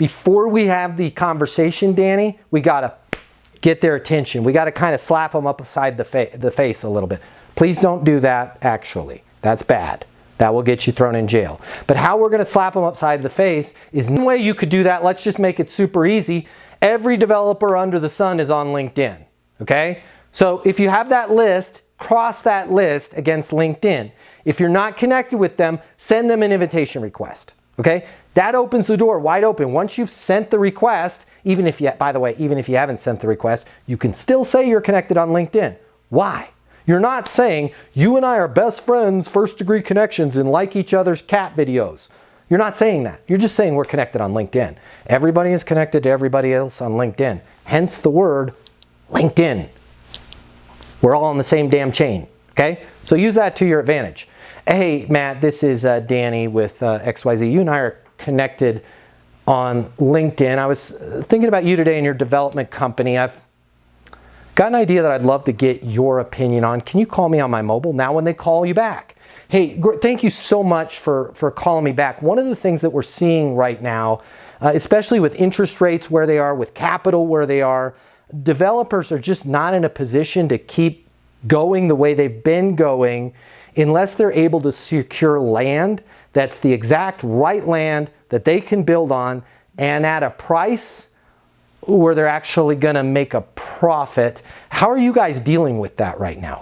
before we have the conversation, Danny, we got to get their attention. We got to kind of slap them upside the face a little bit. Please don't do that, actually. That's bad. That will get you thrown in jail. But how we're going to slap them upside the face is one way you could do that. Let's just make it super easy. Every developer under the sun is on LinkedIn, okay? So if you have that list, cross that list against LinkedIn. If you're not connected with them, send them an invitation request, okay? That opens the door wide open. Once you've sent the request, even if you, by the way, even if you haven't sent the request, you can still say you're connected on LinkedIn. Why? You're not saying, you and I are best friends, first degree connections, and like each other's cat videos. You're not saying that. You're just saying we're connected on LinkedIn. Everybody is connected to everybody else on LinkedIn. Hence the word LinkedIn. We're all on the same damn chain, okay? So use that to your advantage. Hey, Matt, this is Danny with XYZ. You and I are connected on LinkedIn. I was thinking about you today and your development company. I've got an idea that I'd love to get your opinion on. Can you call me on my mobile now when they call you back? Hey, thank you so much for calling me back. One of the things that we're seeing right now, especially with interest rates where they are, with capital where they are, developers are just not in a position to keep going the way they've been going unless they're able to secure land that's the exact right land that they can build on and at a price where they're actually going to make a profit. How are you guys dealing with that right now?